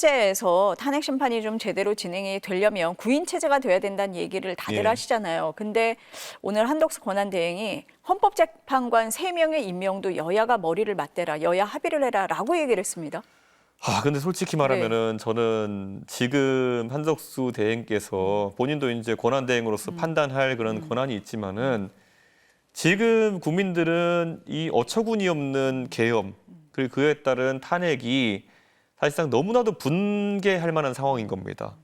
헌재에서 탄핵 심판이 좀 제대로 진행이 되려면 구인 체제가 돼야 된다는 얘기를 다들 하시잖아요. 근데 오늘 한덕수 권한대행이 헌법재판관 3명의 임명도 여야가 머리를 맞대라, 여야 합의를 해라라고 얘기를 했습니다. 근데 솔직히 말하면은 저는 지금 한덕수 대행께서 본인도 이제 권한대행으로서 판단할 그런 권한이 있지만은 지금 국민들은 이 어처구니 없는 계엄 그리고 그에 따른 탄핵이 사실상 너무나도 분개할 만한 상황인 겁니다.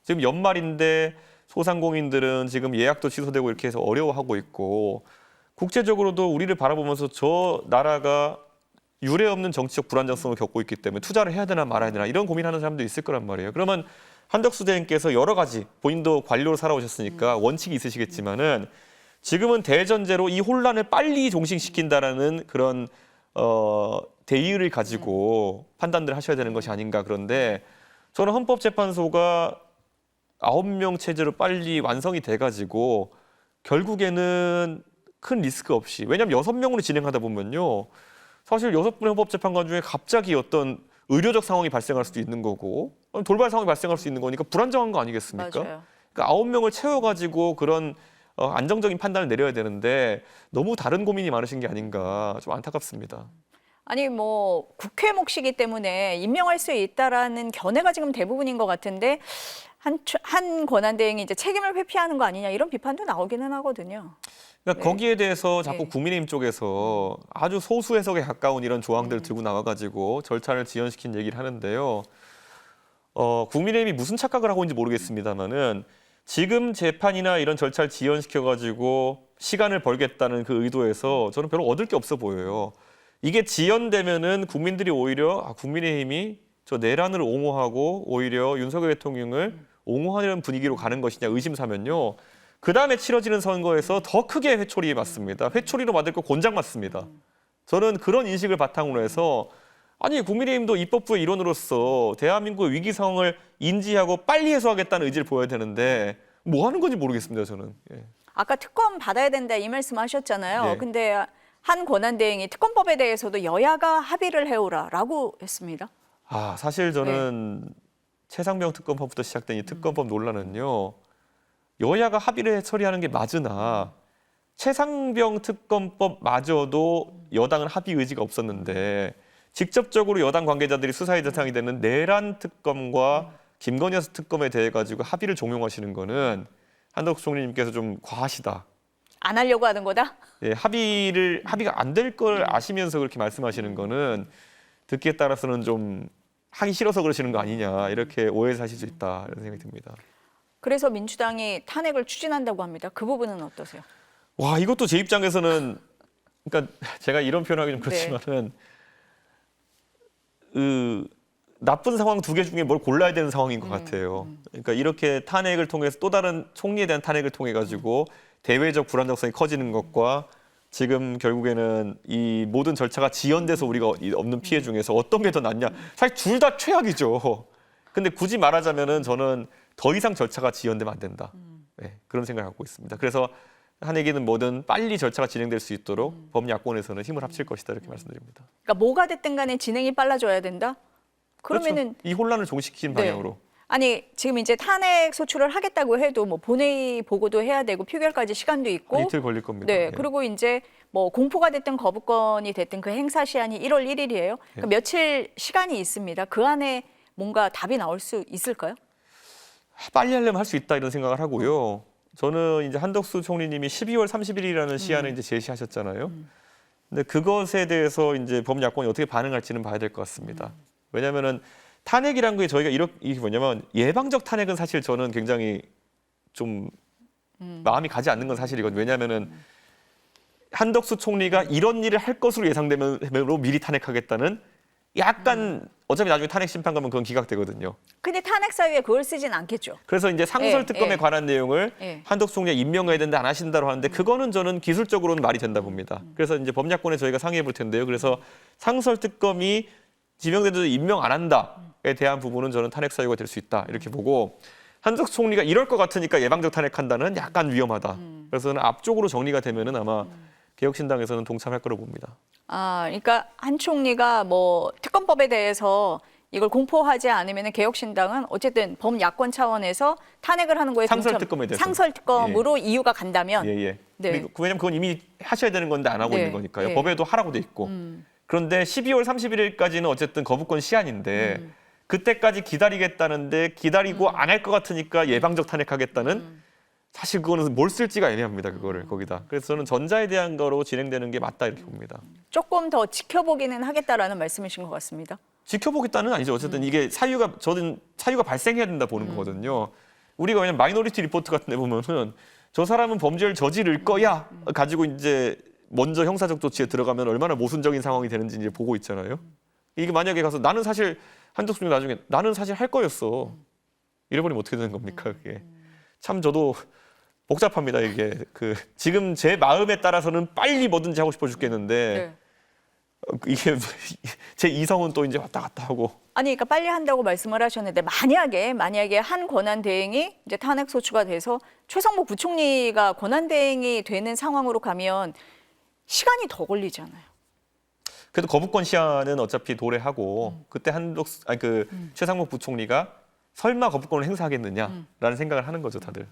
지금 연말인데 소상공인들은 지금 예약도 취소되고 이렇게 해서 어려워하고 있고 국제적으로도 우리를 바라보면서 저 나라가 유례 없는 정치적 불안정성을 겪고 있기 때문에 투자를 해야 되나 말아야 되나 이런 고민하는 사람도 있을 거란 말이에요. 그러면 한덕수 대행께서 여러 가지 본인도 관료로 살아오셨으니까 원칙이 있으시겠지만은 지금은 대전제로 이 혼란을 빨리 종식시킨다라는 그런 대의를 가지고 판단들을 하셔야 되는 것이 아닌가. 그런데 저는 헌법재판소가 9명 체제로 빨리 완성이 돼가지고 결국에는 큰 리스크 없이, 왜냐하면 6명으로 진행하다 보면요 사실 6분의 헌법재판관 중에 갑자기 어떤 의료적 상황이 발생할 수도 있는 거고 돌발 상황이 발생할 수 있는 거니까 불안정한 거 아니겠습니까? 맞아요. 그러니까 9명을 채워가지고 그런 안정적인 판단을 내려야 되는데 너무 다른 고민이 많으신 게 아닌가 좀 안타깝습니다. 아니 뭐 국회 몫이기 때문에 임명할 수 있다라는 견해가 지금 대부분인 것 같은데 한 권한대행이 이제 책임을 회피하는 거 아니냐 이런 비판도 나오기는 하거든요. 그러니까 거기에 대해서 자꾸 국민의힘 쪽에서 아주 소수 해석에 가까운 이런 조항들을 들고 나와가지고 절차를 지연시킨 얘기를 하는데요. 국민의힘이 무슨 착각을 하고 있는지 모르겠습니다만은 지금 재판이나 이런 절차를 지연시켜가지고 시간을 벌겠다는 그 의도에서 저는 별로 얻을 게 없어 보여요. 이게 지연되면은 국민들이 오히려 국민의힘이 저 내란을 옹호하고 오히려 윤석열 대통령을 옹호하는 분위기로 가는 것이냐 의심사면요. 그 다음에 치러지는 선거에서 더 크게 회초리 맞습니다. 회초리로 맞을 거 곤장 맞습니다. 저는 그런 인식을 바탕으로 해서 아니 국민의힘도 입법부의 일원으로서 대한민국의 위기 상황을 인지하고 빨리 해소하겠다는 의지를 보여야 되는데 뭐 하는 건지 모르겠습니다. 저는. 아까 특검 받아야 된다 이 말씀하셨잖아요. 네. 근데 한 권한대행이 특검법에 대해서도 여야가 합의를 해오라라고 했습니다. 사실 저는 최상병 특검법부터 시작된 이 특검법 논란은요. 여야가 합의를 처리하는 게 맞으나 최상병 특검법마저도 여당은 합의 의지가 없었는데 직접적으로 여당 관계자들이 수사의 대상이 되는 내란 특검과 김건희 여사 특검에 대해 가지고 합의를 종용하시는 거는 한덕수 총리님께서 좀 과하시다. 안 하려고 하는 거다? 합의가 안 될 걸 아시면서 그렇게 말씀하시는 거는 듣기에 따라서는 좀 하기 싫어서 그러시는 거 아니냐 이렇게 오해를 하실 수 있다 이런 생각이 듭니다. 그래서 민주당이 탄핵을 추진한다고 합니다. 그 부분은 어떠세요? 이것도 제 입장에서는 그러니까 제가 이런 표현하기 좀 그렇지만은 나쁜 상황 2개 중에 뭘 골라야 되는 상황인 것 같아요. 그러니까 이렇게 탄핵을 통해서 또 다른 총리에 대한 탄핵을 통해 가지고 대외적 불안정성이 커지는 것과 지금 결국에는 이 모든 절차가 지연돼서 우리가 없는 피해 중에서 어떤 게 더 낫냐? 사실 둘 다 최악이죠. 근데 굳이 말하자면은 저는 더 이상 절차가 지연되면 안 된다. 그런 생각을 갖고 있습니다. 그래서 탄핵이든 뭐든 빨리 절차가 진행될 수 있도록 범야권에서는 힘을 합칠 것이다 이렇게 말씀드립니다. 그러니까 뭐가 됐든 간에 진행이 빨라져야 된다? 그러면은 그렇죠. 이 혼란을 종식시키는 방향으로. 아니 지금 이제 탄핵 소추를 하겠다고 해도 뭐 본회의 보고도 해야 되고 표결까지 시간도 있고 이틀 걸릴 겁니다. 그리고 이제 뭐 공포가 됐든 거부권이 됐든 그 행사 시한이 1월 1일이에요. 그러니까 며칠 시간이 있습니다. 그 안에 뭔가 답이 나올 수 있을까요? 빨리 하려면 할 수 있다 이런 생각을 하고요. 저는 이제 한덕수 총리님이 12월 30일이라는 시한을 이제 제시하셨잖아요. 근데 그것에 대해서 이제 범야권이 어떻게 반응할지는 봐야 될 것 같습니다. 왜냐하면은 탄핵이란 게 저희가 이게 뭐냐면 예방적 탄핵은 사실 저는 굉장히 좀 마음이 가지 않는 건 사실이거든요. 왜냐하면은 한덕수 총리가 이런 일을 할 것으로 예상되면으로 미리 탄핵하겠다는 약간 어차피 나중에 탄핵 심판 가면 그건 기각되거든요. 근데 탄핵 사유에 그걸 쓰진 않겠죠. 그래서 이제 상설 특검에 관한 내용을 한덕수 총리가 임명해야 되는데 안 하신다고 하는데 그거는 저는 기술적으로는 말이 된다 봅니다. 그래서 이제 법야권에 저희가 상의해 볼 텐데요. 그래서 상설 특검이 지명된데도 임명 안 한다에 대한 부분은 저는 탄핵 사유가 될 수 있다 이렇게 보고 한덕수 총리가 이럴 것 같으니까 예방적 탄핵한다는 약간 위험하다. 그래서 저는 앞쪽으로 정리가 되면은 아마 개혁신당에서는 동참할 거로 봅니다. 그러니까 한 총리가 뭐 특검법에 대해서 이걸 공포하지 않으면 개혁신당은 어쨌든 범야권 차원에서 탄핵을 하는 거에 상설특검에 대해서 상설특검으로 이유가 간다면 예. 네. 그리고 왜냐면 그건 이미 하셔야 되는 건데 안 하고 네. 있는 거니까요. 네. 법에도 하라고 돼 있고. 그런데 12월 31일까지는 어쨌든 거부권 시한인데 그때까지 기다리겠다는데 기다리고 안 할 것 같으니까 예방적 탄핵하겠다는 사실 그거는 뭘 쓸지가 애매합니다. 그거를 거기다. 그래서 저는 전자에 대한 거로 진행되는 게 맞다 이렇게 봅니다. 조금 더 지켜보기는 하겠다라는 말씀이신 것 같습니다. 지켜보겠다는 아니죠. 어쨌든 이게 저는 사유가 발생해야 된다 보는 거거든요. 우리가 그냥 마이너리티 리포트 같은 데 보면은 저 사람은 범죄를 저지를 거야 가지고 이제 먼저 형사적 조치에 들어가면 얼마나 모순적인 상황이 되는지 이제 보고 있잖아요. 이게 만약에 가서 나는 사실 한덕수 중에 나중에 나는 사실 할 거였어. 이래버리면 어떻게 되는 겁니까 그게. 참 저도 복잡합니다 이게. 지금 제 마음에 따라서는 빨리 뭐든지 하고 싶어 죽겠는데 이게 제 이성은 또 이제 왔다 갔다 하고. 아니, 그러니까 빨리 한다고 말씀을 하셨는데 만약에 한 권한대행이 이제 탄핵 소추가 돼서 최상목 부총리가 권한대행이 되는 상황으로 가면 시간이 더 걸리잖아요. 그래도 거부권 시한은 어차피 도래하고 그때 최상목 부총리가 설마 거부권을 행사하겠느냐라는 생각을 하는 거죠 다들.